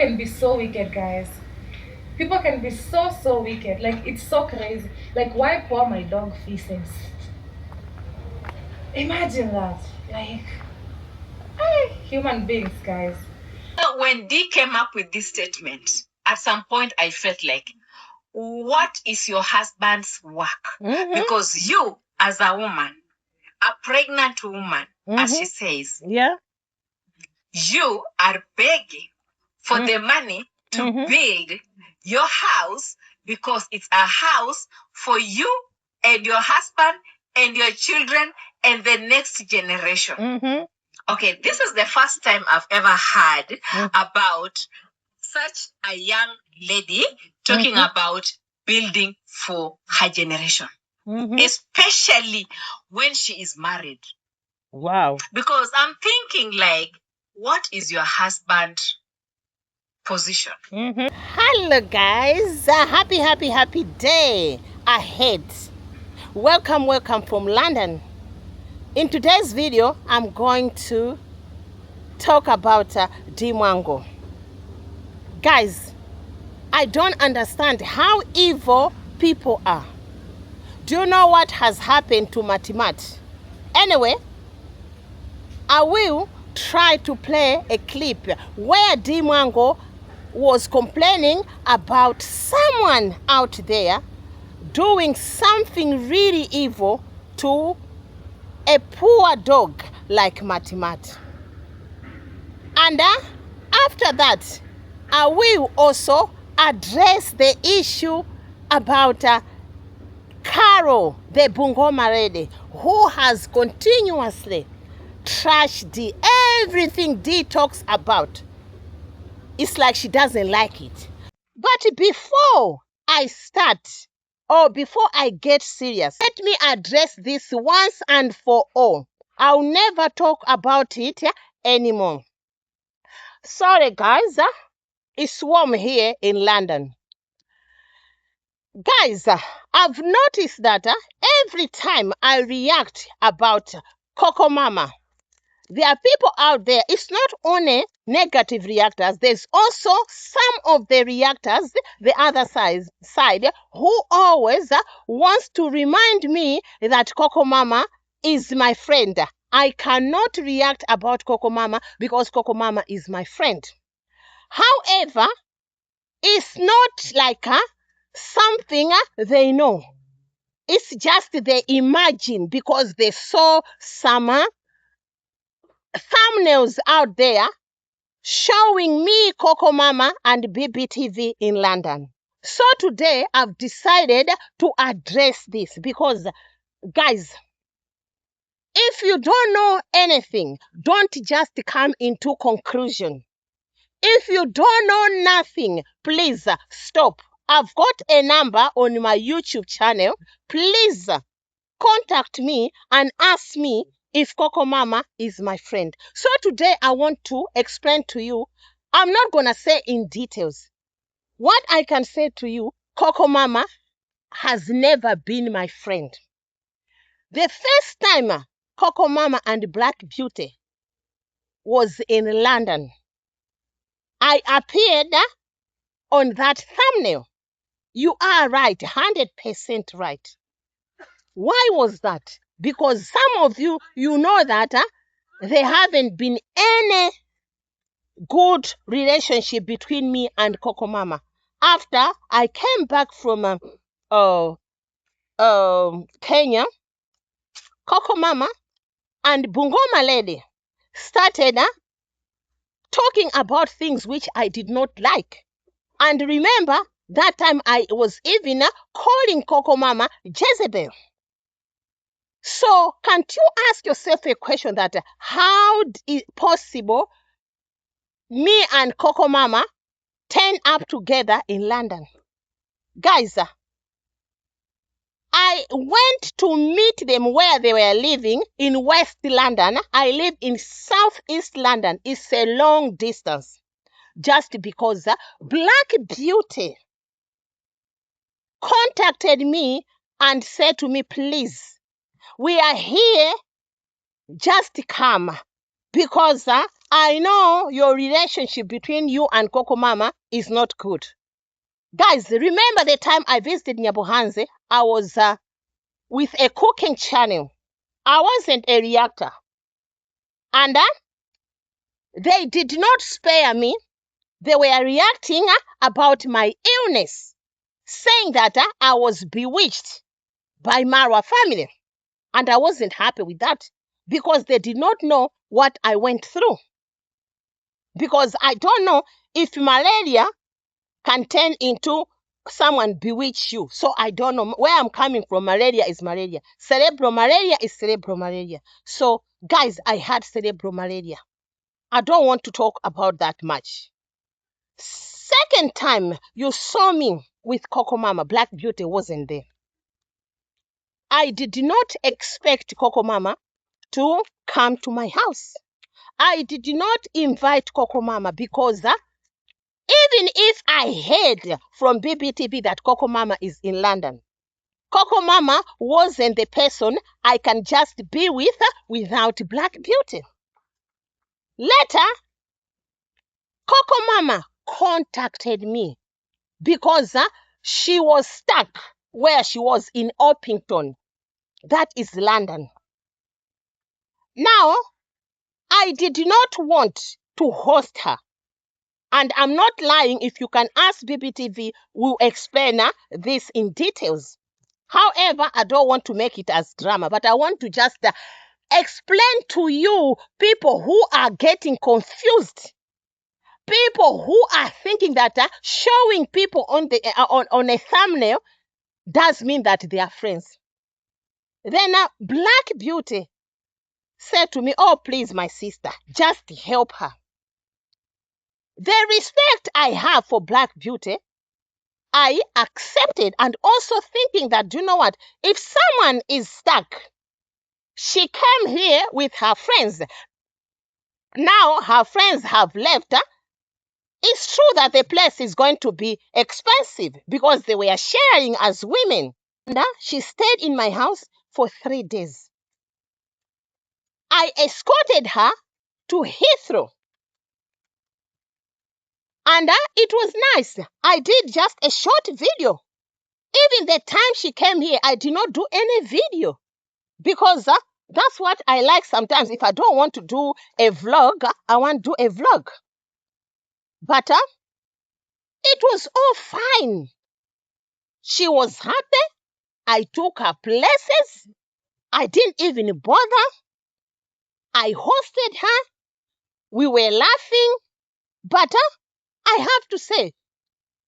Can be so wicked, guys. People can be so wicked. Like, it's so crazy. Like, why pour my dog feces? Imagine that. Like, human beings, guys. When Dee came up with this statement, at some point I felt like, what is your husband's work? Because you, as a woman, a pregnant woman, as she says, Yeah. you are begging for the money to build your house because it's a house for you and your husband and your children and the next generation. Okay, this is the first time I've ever heard about such a young lady talking about building for her generation, especially when she is married. Wow. Because I'm thinking, like, what is your husband's position? Hello, guys. Happy day ahead. Welcome from London. In today's video, I'm going to talk about Dee Mwango. Guys, I don't understand how evil people are. Do you know what has happened to Matimat? Anyway, I will try to play a clip where Dee Mwango was complaining about someone out there doing something really evil to a poor dog like Matimat. And after that, I will also address the issue about Qarol, the Bungoma lady, who has continuously trashed Dee. Everything Dee talks about, it's like she doesn't like it. But before I start, or before I get serious, let me address this once and for all. I'll never talk about it anymore. Sorry, guys. It's warm here in London. Guys, I've noticed that every time I react about Coco Mama, there are people out there, it's not only negative reactors, there's also some of the reactors, the other side who always wants to remind me that Coco Mama is my friend. I cannot react about Coco Mama because Coco Mama is my friend. However, it's not like something they know. It's just they imagine because they saw some thumbnails out there showing me Coco Mama and BBTV in London. So today I've decided to address this because, guys, if you don't know anything, don't just come into conclusion. If you don't know nothing, please stop. I've got a number on my YouTube channel. Please contact me and ask me if Coco Mama is my friend. So today I want to explain to you. I'm not going to say in details. What I can say to you, Coco Mama has never been my friend. The first time Coco Mama and Black Beauty was in London, I appeared on that thumbnail. You are right, 100% right. Why was that? Because some of you, you know that there haven't been any good relationship between me and Coco Mama. After I came back from Kenya, Coco Mama and Bungoma lady started talking about things which I did not like. And remember, that time I was even calling Coco Mama Jezebel. So can't you ask yourself a question that how is it possible me and Coco Mama turn up together in London? Guys, I went to meet them where they were living in West London. I live in Southeast London. It's a long distance. Just because Black Beauty contacted me and said to me, please, we are here, just come. Because I know your relationship between you and Coco Mama is not good. Guys, remember the time I visited Nyabuhanze? I was with a cooking channel. I wasn't a reactor. And they did not spare me. They were reacting about my illness, saying that I was bewitched by Marwa family. And I wasn't happy with that because they did not know what I went through. Because I don't know if malaria can turn into someone bewitch you. So I don't know where I'm coming from. Malaria is malaria. Cerebral malaria is cerebral malaria. So guys, I had cerebral malaria. I don't want to talk about that much. Second time you saw me with Coco Mama, Black Beauty wasn't there. I did not expect Coco Mama to come to my house. I did not invite Coco Mama because even if I heard from BBTV that Coco Mama is in London, Coco Mama wasn't the person I can just be with without Black Beauty. Later, Coco Mama contacted me because she was stuck where she was in Orpington. That is London. Now, I did not want to host her. And I'm not lying. If you can ask BBTV, we'll explain this in details. However, I don't want to make it as drama, but I want to just explain to you people who are getting confused. People who are thinking that showing people on the on a thumbnail does mean that they are friends. Then Black Beauty said to me, "Oh, please, my sister, just help her." The respect I have for Black Beauty, I accepted, and also thinking that, you know what, if someone is stuck, she came here with her friends. Now her friends have left. It's true that the place is going to be expensive because they were sharing as women. And she stayed in my house for 3 days. I escorted her to Heathrow. And it was nice. I did just a short video. Even the time she came here, I did not do any video because that's what I like sometimes. If I don't want to do a vlog, I want to do a vlog. But it was all fine. She was happy. I took her places. I didn't even bother. I hosted her. We were laughing. But I have to say,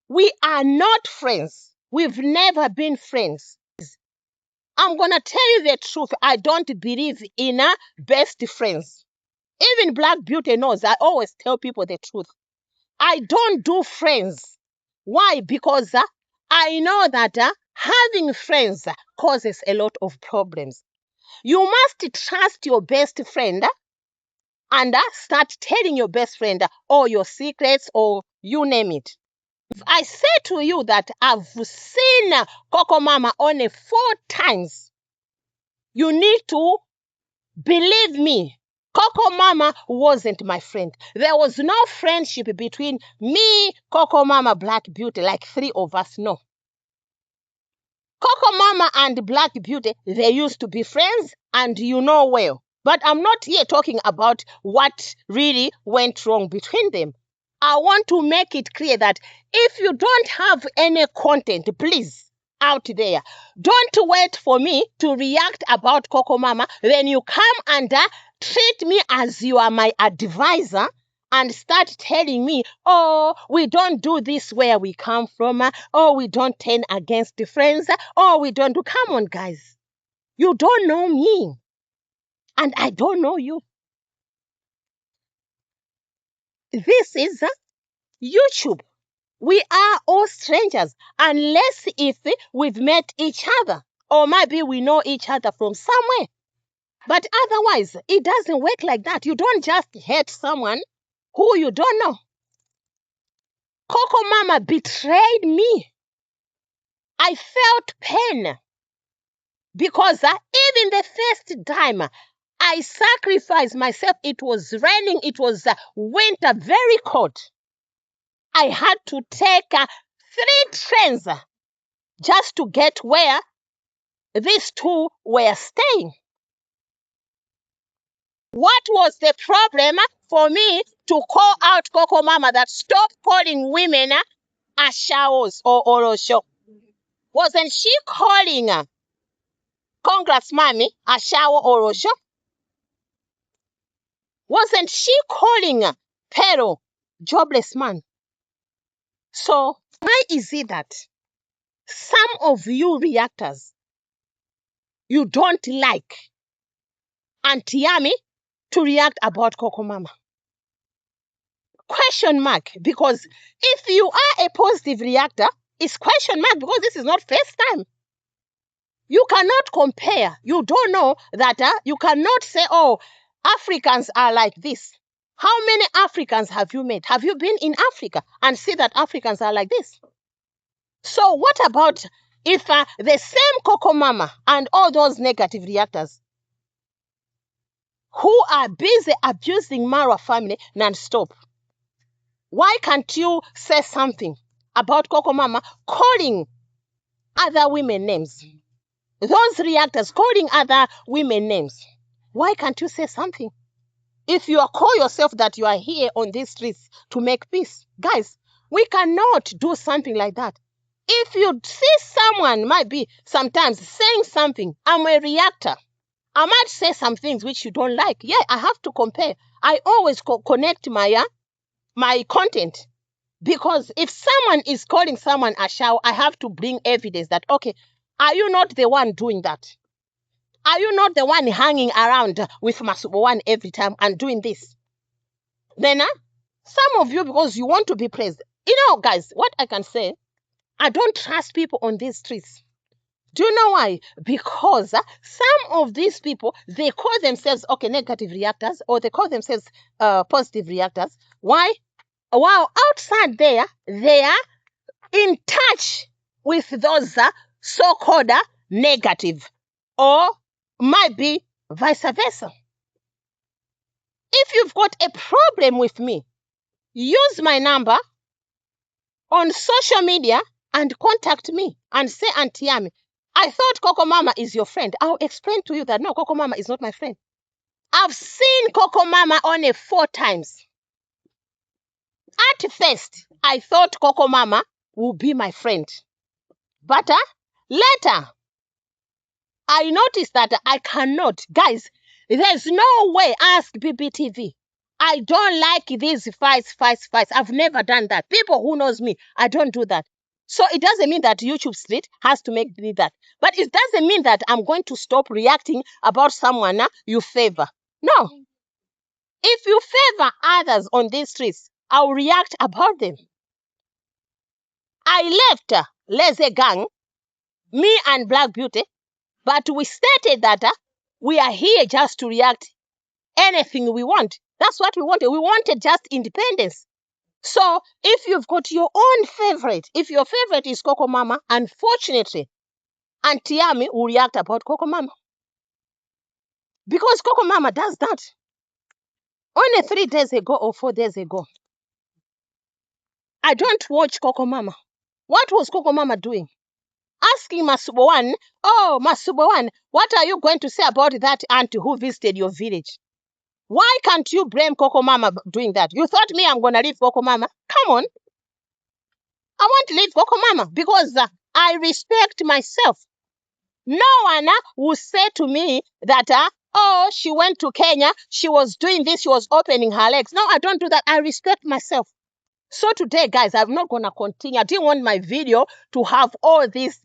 we are not friends. We've never been friends. I'm going to tell you the truth. I don't believe in best friends. Even Black Beauty knows I always tell people the truth. I don't do friends. Why? Because I know that having friends causes a lot of problems. You must trust your best friend and start telling your best friend all your secrets or you name it. If I say to you that I've seen Coco Mama only 4 times, you need to believe me. Coco Mama wasn't my friend. There was no friendship between me, Coco Mama, Black Beauty, like 3 of us, no. Coco Mama and Black Beauty, they used to be friends, and you know well. But I'm not here talking about what really went wrong between them. I want to make it clear that if you don't have any content, please, out there, don't wait for me to react about Coco Mama. Then you come and treat me as you are my advisor and start telling me, oh, we don't do this where we come from. Oh, we don't turn against the friends. Oh, we don't do. Come on, guys. You don't know me. And I don't know you. This is YouTube. We are all strangers unless if we've met each other or maybe we know each other from somewhere. But otherwise, it doesn't work like that. You don't just hate someone who you don't know. Coco Mama betrayed me. I felt pain because even the first time I sacrificed myself. It was raining. It was winter, very cold. I had to take 3 trains just to get where these two were staying. What was the problem for me to call out Coco Mama that stop calling women ashawos or orosho? Wasn't she calling Congress Mommy ashawo orosho? Wasn't she calling Pero jobless man? So why is it that some of you reactors, you don't like Auntie Yami to react about Coco Mama? Question mark. Because if you are a positive reactor, it's question mark, because this is not first time. You cannot compare. You don't know that you cannot say, oh, Africans are like this. How many Africans have you met? Have you been in Africa and see that Africans are like this? So what about if the same Coco Mama and all those negative reactors who are busy abusing Marwa family non-stop, why can't you say something about Coco Mama calling other women names? Those reactors calling other women names. Why can't you say something? If you call yourself that you are here on these streets to make peace, guys, we cannot do something like that. If you see someone might be sometimes saying something, I'm a reactor. I might say some things which you don't like. Yeah, I have to compare. I always connect my content. Because if someone is calling someone a shower, I have to bring evidence that, okay, are you not the one doing that? Are you not the one hanging around with Masubo One every time and doing this? Then some of you, because you want to be praised. You know, guys, what I can say, I don't trust people on these streets. Do you know why? Because some of these people, they call themselves, okay, negative reactors, or they call themselves positive reactors. Why? While outside there, they are in touch with those so-called negative, or might be vice versa. If you've got a problem with me, use my number on social media and contact me and say, Auntie Yami, I thought Coco Mama is your friend. I'll explain to you that no, Coco Mama is not my friend. I've seen Coco Mama only 4 times. At first, I thought Coco Mama would be my friend. But later, I noticed that I cannot. Guys, there's no way. Ask BBTV. I don't like these fights. I've never done that. People who knows me, I don't do that. So it doesn't mean that YouTube Street has to make me that. But it doesn't mean that I'm going to stop reacting about someone you favor. No. If you favor others on these streets, I'll react about them. I left Lazy Gang, me and Black Beauty, but we stated that we are here just to react anything we want. That's what we wanted. We wanted just independence. So if you've got your own favorite, if your favorite is Coco Mama, unfortunately, Auntie Yami will react about Coco Mama. Because Coco Mama does that. Only 3 days ago or 4 days ago, I don't watch Coco Mama. What was Coco Mama doing? Asking Masubo One, oh, Masubo One, what are you going to say about that auntie who visited your village? Why can't you blame Coco Mama doing that? You thought me I'm going to leave Coco Mama? Come on. I want to leave Coco Mama because I respect myself. No one will say to me that, oh, she went to Kenya, she was doing this, she was opening her legs. No, I don't do that. I respect myself. So today, guys, I'm not going to continue. I didn't want my video to have all this.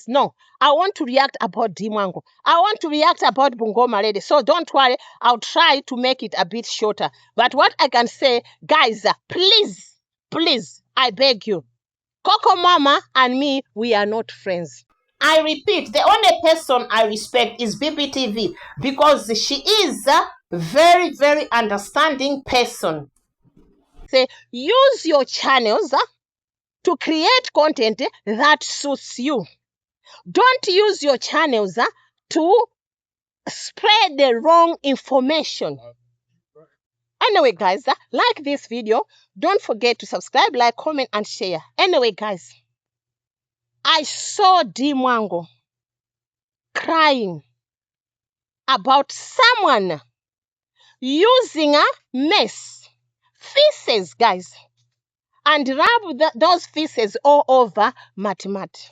No, I want to react about Dee Mwango. I want to react about Bungoma Lady. So don't worry. I'll try to make it a bit shorter. But what I can say, guys, please, I beg you. Coco Mama and me, we are not friends. I repeat, the only person I respect is BBTV because she is a very, very understanding person. Say, use your channels to create content that suits you. Don't use your channels to spread the wrong information. Anyway, guys, like this video. Don't forget to subscribe, like, comment, and share. Anyway, guys, I saw Dee Mwango crying about someone using a mess, feces, guys, and rub those feces all over Matimat,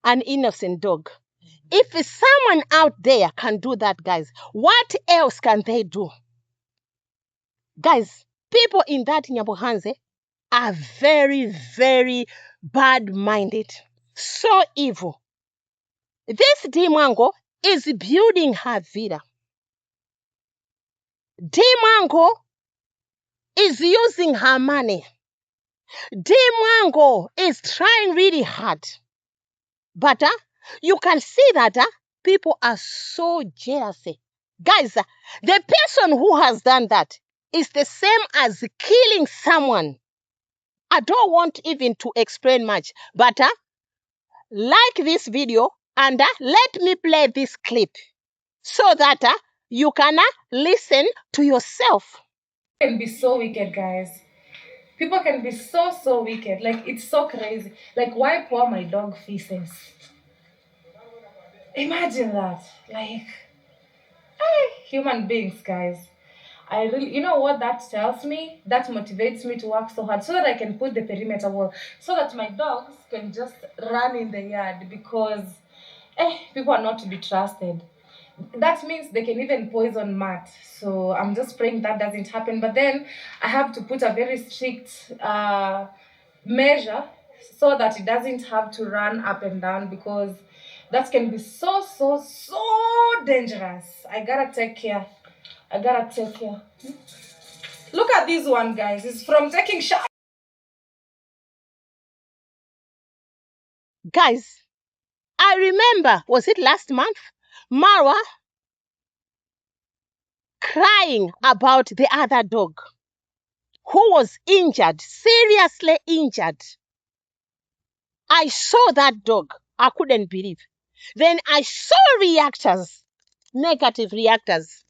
an innocent dog. If someone out there can do that, guys, what else can they do? Guys, people in that Nyabohanze are very, very bad-minded, so evil. This Dee Mwango is building her villa. Dee Mwango is using her money. Dee Mwango is trying really hard. But you can see that people are so jealous. Guys, the person who has done that is the same as killing someone. I don't want even to explain much, but like this video and let me play this clip so that you can listen to yourself. Can be so wicked, guys. People can be so wicked. Like, it's so crazy. Like, why pour my dog feces? Imagine that. Like, human beings, guys. I really, you know what that tells me? That motivates me to work so hard so that I can put the perimeter wall, so that my dogs can just run in the yard, because people are not to be trusted. That means they can even poison Matt. So I'm just praying that doesn't happen. But then I have to put a very strict measure so that it doesn't have to run up and down, because that can be so dangerous. I gotta take care. Look at this one, guys. It's from taking shots. Guys, I remember, was it last month? Marwa crying about the other dog who was injured, seriously injured. I saw that dog. I couldn't believe. Then I saw reactors, negative reactors,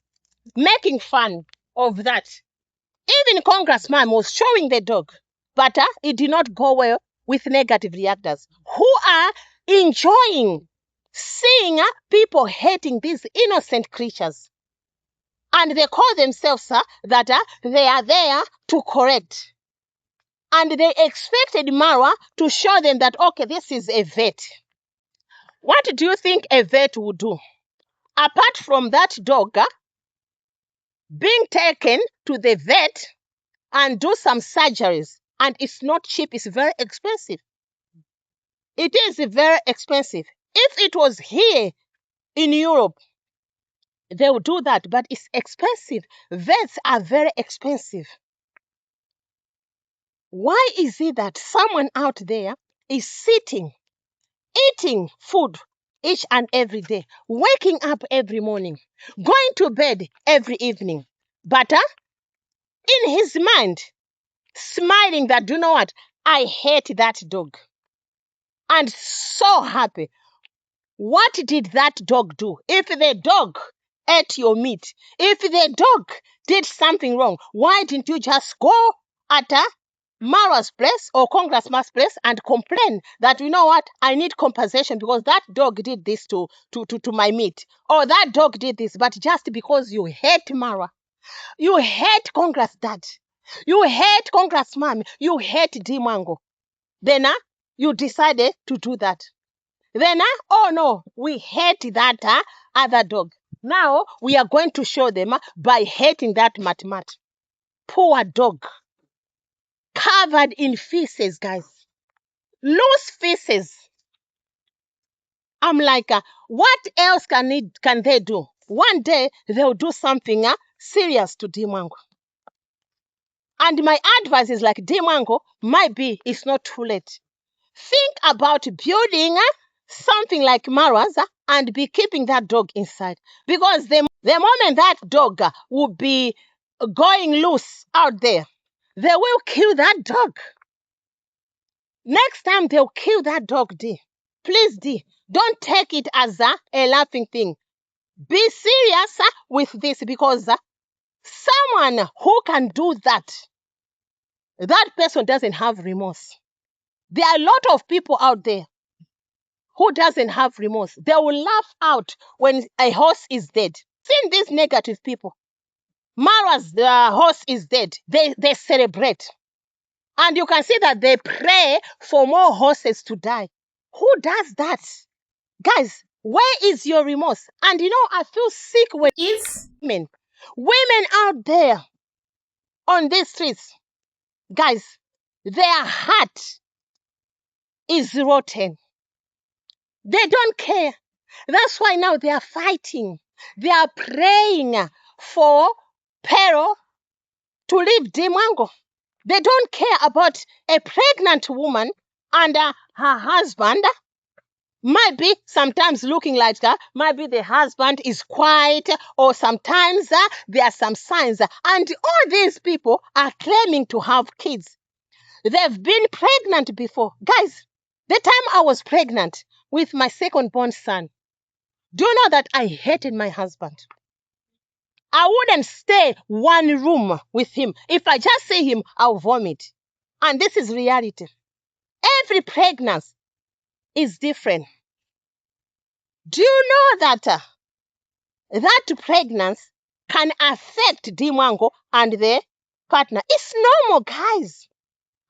making fun of that. Even Congressman was showing the dog, but it did not go well with negative reactors who are enjoying seeing people hating these innocent creatures. And they call themselves that they are there to correct. And they expected Marwa to show them that, okay, this is a vet. What do you think a vet would do? Apart from that dog being taken to the vet and do some surgeries, and it's not cheap, it's very expensive. It is very expensive. If it was here in Europe, they would do that, but it's expensive. Vets are very expensive. Why is it that someone out there is sitting, eating food each and every day, waking up every morning, going to bed every evening, but in his mind, smiling that, you know what, I hate that dog, and so happy. What did that dog do? If the dog ate your meat, if the dog did something wrong, why didn't you just go at Mara's place or Congressman's place and complain that, you know what, I need compensation because that dog did this to my meat, or that dog did this? But just because you hate Mara, you hate Congress Dad, you hate Congressman, you hate Dee Mwango, then you decided to do that. Then, oh no, we hate that other dog. Now we are going to show them by hating that Mat. Poor dog. Covered in feces, guys. Loose feces. I'm like, what else can they do? One day they'll do something serious to Dee Mwango. And my advice is like, Dee Mwango, might be it's not too late. Think about building something like Marwa's and be keeping that dog inside. Because the moment that dog will be going loose out there, they will kill that dog. Next time they'll kill that dog, Dee. Please, Dee, don't take it as a laughing thing. Be serious with this, because someone who can do that, that person doesn't have remorse. There are a lot of people out there who doesn't have remorse. They will laugh out when a horse is dead. Seeing these negative people, Mara's horse is dead, they celebrate. And you can see that they pray for more horses to die. Who does that? Guys, where is your remorse? And I feel sick when women out there on these streets, guys, their heart is rotten. They don't care. That's why now they are fighting. They are praying for Qarol to leave Dee Mwango. They don't care about a pregnant woman and her husband. Might be sometimes looking like might be the husband is quiet, or sometimes there are some signs. And all these people are claiming to have kids. They've been pregnant before. Guys, the time I was pregnant with my second-born son, do you know that I hated my husband? I wouldn't stay one room with him. If I just see him, I'll vomit. And this is reality. Every pregnancy is different. Do you know that that pregnancy can affect Dee Mwango and the partner? It's normal, guys.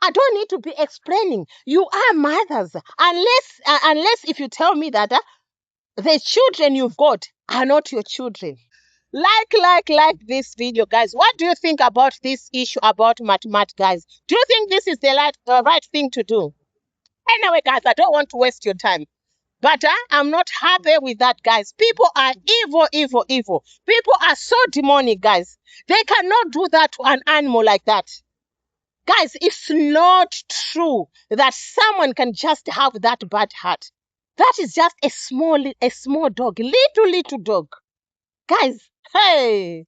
I don't need to be explaining. You are mothers. Unless if you tell me that the children you've got are not your children. Like this video, guys. What do you think about this issue about Mat, guys? Do you think this is the right thing to do? Anyway, guys, I don't want to waste your time. But I'm not happy with that, guys. People are evil. People are so demonic, guys. They cannot do that to an animal like that. Guys, it's not true that someone can just have that bad heart. That is just a small dog, little dog. Guys, hey,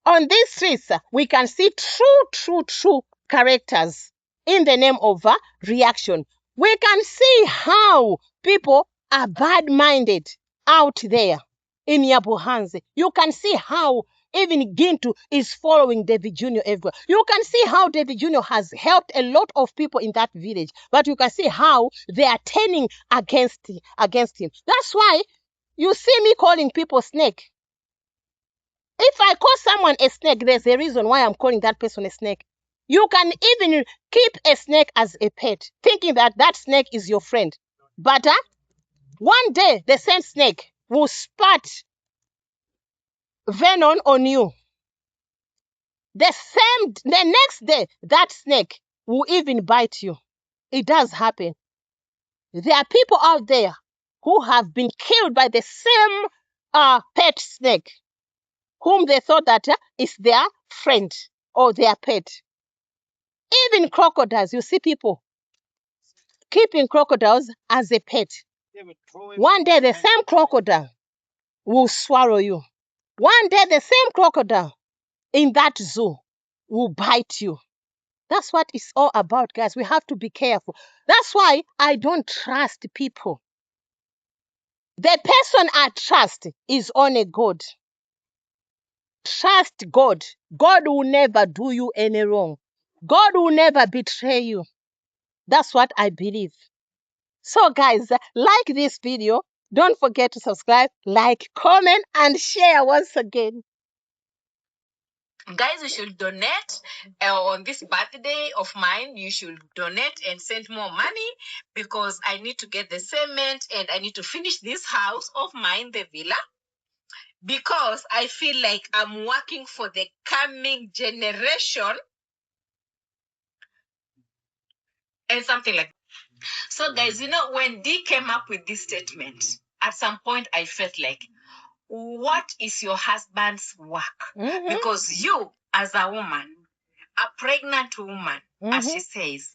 on these streets, we can see true characters in the name of reaction. We can see how people are bad-minded out there in Yabuhanze. You can see how even Gintu is following David Jr. everywhere. You can see how David Jr. has helped a lot of people in that village. But you can see how they are turning against him. That's why you see me calling people snake. If I call someone a snake, there's a reason why I'm calling that person a snake. You can even keep a snake as a pet, thinking that that snake is your friend. But one day, the same snake will spat venom on you. The next day, that snake will even bite you. It does happen. There are people out there who have been killed by the same pet snake, whom they thought that is their friend or their pet. Even crocodiles, you see people keeping crocodiles as a pet. One day, the same crocodile will swallow you. One day, the same crocodile in that zoo will bite you. That's what it's all about, guys. We have to be careful. That's why I don't trust people. The person I trust is only God. Trust God. God will never do you any wrong. God will never betray you. That's what I believe. So, guys, like this video. Don't forget to subscribe, like, comment, and share once again. Guys, you should donate on this birthday of mine. You should donate and send more money, because I need to get the cement and I need to finish this house of mine, the villa, because I feel like I'm working for the coming generation and something like that. So, guys, when Dee came up with this statement, at some point I felt like, what is your husband's work? Because you, as a woman, a pregnant woman, as she says,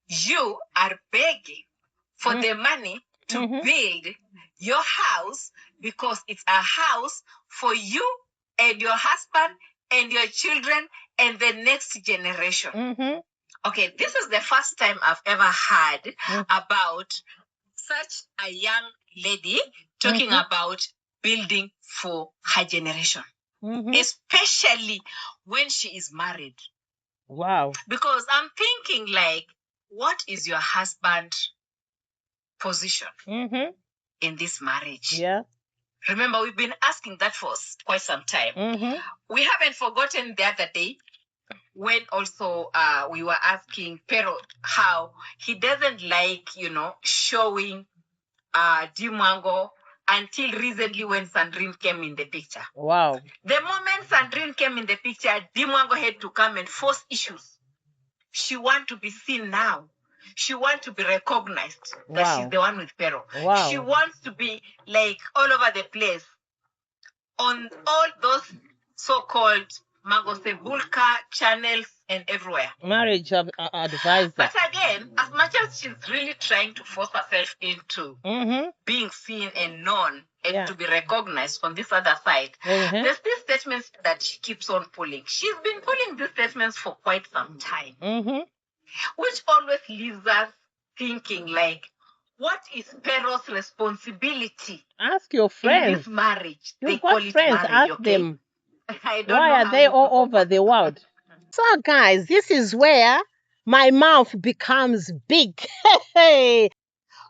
you are begging for the money to build your house, because it's a house for you and your husband and your children and the next generation. Okay, this is the first time I've ever heard about such a young lady talking about building for her generation, especially when she is married. Wow. Because I'm thinking, like, what is your husband's position in this marriage? Yeah. Remember, we've been asking that for quite some time. We haven't forgotten the other day when also we were asking Pero how he doesn't like, showing Dee Mwango until recently when Sandrine came in the picture. Wow. The moment Sandrine came in the picture, Dee Mwango had to come and force issues. She wants to be seen now. She wants to be recognized that she's the one with Pero. Wow. She wants to be like all over the place on all those so-called Magosebulka channels and everywhere. Marriage advisor. But again, as much as she's really trying to force herself into being seen and known and to be recognized on this other side, there's these statements that she keeps on pulling. She's been pulling these statements for quite some time, which always leaves us thinking, like, what is Pero's responsibility? Ask your in friends. this marriage? You've They got call it friends. marriage, Ask okay? them. I don't Why know are how they you all people over the world? So, guys, this is where my mouth becomes big.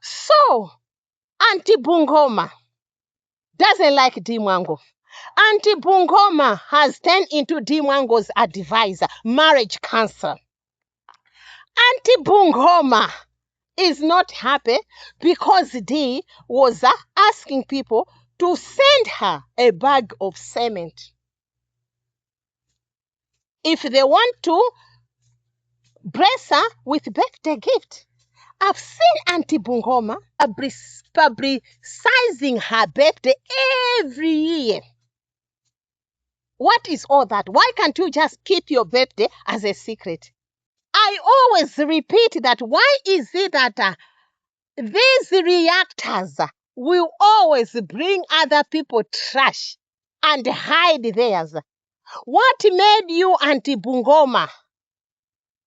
So, Auntie Bungoma doesn't like Dee Mwango. Auntie Bungoma has turned into Dee Mwango's advisor, marriage counselor. Auntie Bungoma is not happy because Dee was asking people to send her a bag of cement if they want to bless her with birthday gift. I've seen Auntie Bungoma publicizing her birthday every year. What is all that? Why can't you just keep your birthday as a secret? I always repeat that. Why is it that these reactors will always bring other people trash and hide theirs? What made you, Auntie Bungoma,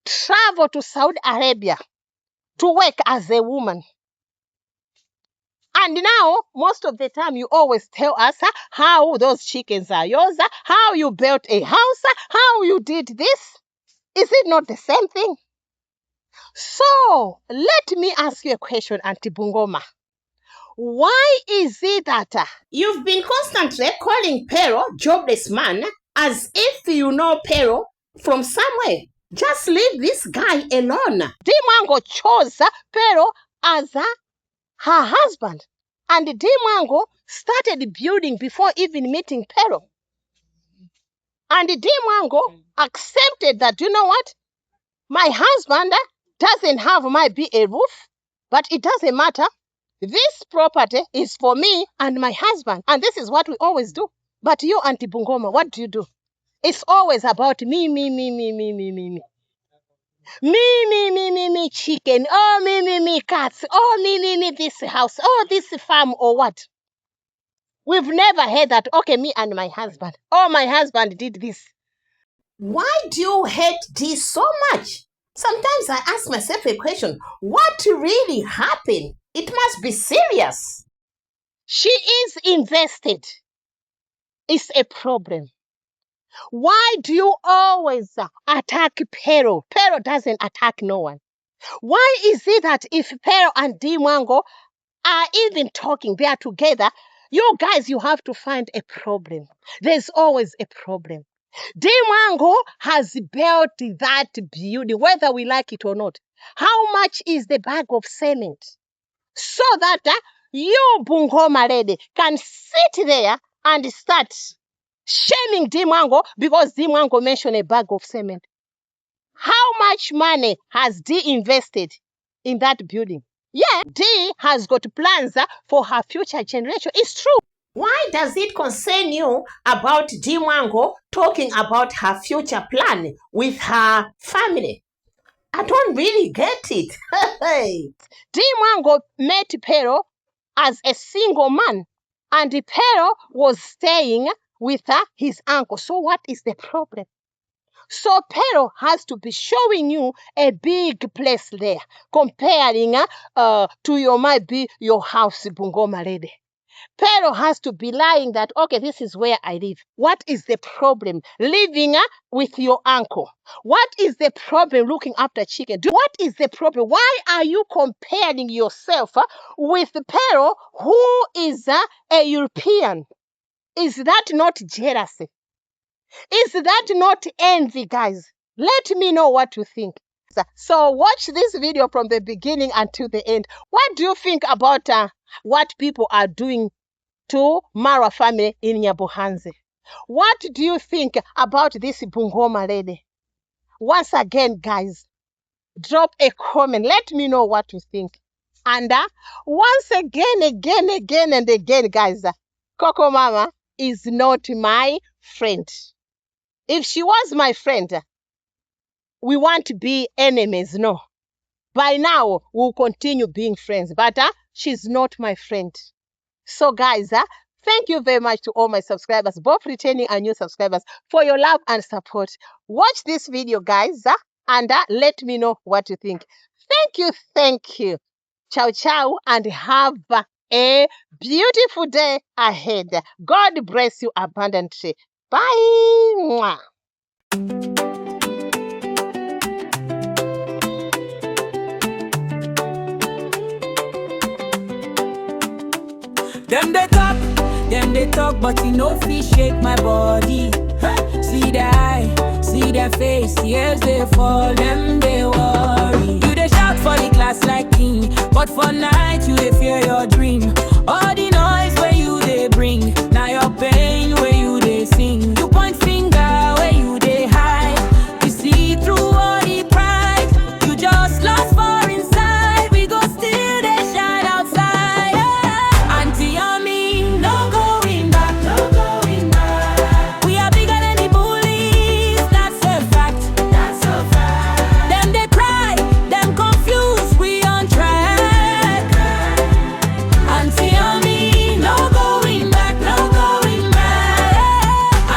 travel to Saudi Arabia to work as a woman? And now, most of the time, you always tell us how those chickens are yours, how you built a house, how you did this. Is it not the same thing? So, let me ask you a question, Auntie Bungoma. Why is it that you've been constantly calling Pero jobless man as if you know Pero from somewhere? Just leave this guy alone. Dee Mwango chose Pero as her husband. And Dee Mwango started building before even meeting Pero. And Dee Mwango accepted that, you know what? My husband doesn't have my be a roof, but it doesn't matter. This property is for me and my husband. And this is what we always do. But you, Auntie Bungoma, what do? It's always about me. Me, chicken. Oh, me, cats. Oh, me, this house. Oh, this farm or what? We've never heard that, okay, me and my husband. Oh, my husband did this. Why do you hate this so much? Sometimes I ask myself a question. What really happened? It must be serious. She is invested. It's a problem. Why do you always attack Pero? Pero doesn't attack no one. Why is it that if Pero and Dee Mwango are even talking, they are together, you guys, you have to find a problem. There's always a problem. Dee Mwango has built that building, whether we like it or not. How much is the bag of cement? So that you, Bungoma lady, can sit there and start shaming Dee Mwango because Dee Mwango mentioned a bag of cement. How much money has Dee invested in that building? Yeah, Dee has got plans for her future generation. It's true. Why does it concern you about Dee Mwango talking about her future plan with her family? I don't really get it. Dee Mwango met Pero as a single man, and Pero was staying with his uncle. So what is the problem? So Pero has to be showing you a big place there, comparing to your might be your house, Bungoma lady. Pero has to be lying that, okay, this is where I live. What is the problem living with your uncle? What is the problem looking after chicken? What is the problem? Why are you comparing yourself with Pero, who is a European? Is that not jealousy? Is that not envy, guys? Let me know what you think. So watch this video from the beginning until the end. What do you think about what people are doing to Mara family in Nyabuhanze? What do you think about this Bungoma lady? Once again, guys, drop a comment. Let me know what you think. And once again, and again, guys, Coco Mama is not my friend. If she was my friend, we want to be enemies, no. By now, we'll continue being friends, but she's not my friend. So guys, thank you very much to all my subscribers, both returning and new subscribers, for your love and support. Watch this video, guys, and let me know what you think. Thank you. Ciao, ciao, and have a beautiful day ahead. God bless you abundantly. Bye. Mwah. Them they talk, but you know fish shake my body. See the eye, see their face, yes they fall, them they worry. You they shout for the class like king, but for night you they fear your dream. All the noise where you they bring, now your pain where you they sing. You point finger where you they hide, you see through all the pride. You just lost for inside, we go still they shine outside. Yeah. Auntie and me, no going back, no going back. We are bigger than the bullies, that's a fact, that's a fact. Them they cry, them confused, we on track. Auntie and me, no going back, no going back.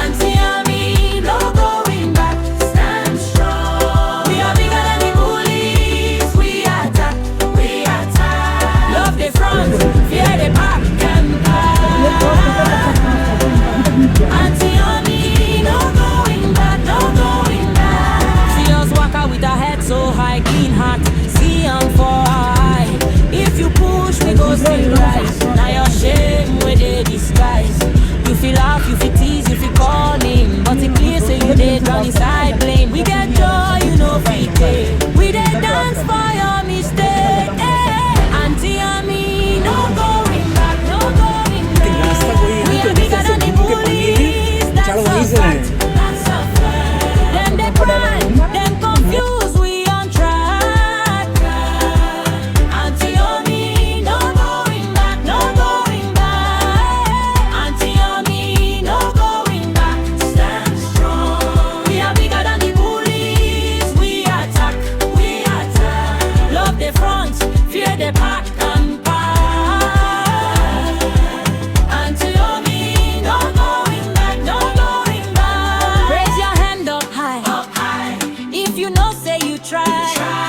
Auntie and me, no going back, stand strong. We are bigger than the bullies, we attack, we attack. Love the front, fear the back and back. Auntie and me, no going back, no going back. See us walk out with our head so high, clean heart, see and for eye. If you push, we go still rise. Now your shame with the disguise. You feel laugh, you feel tease, you feel calling, but it clear say you did drown inside blame. We get joy, you know we pay. We did dance for your mistake. Auntie and me, no going back, no going back. We are bigger than the bullies, that's a fact, that's a fact. Them they cry, them confused, we on track. Auntie and me, no going back, no going back. Auntie and me, no going back, stand strong. We are bigger than the bullies, we attack, we attack. Love the front, fear the back and back. Auntie and me, no going back, no going back. Raise your hand up high, if you know say you try.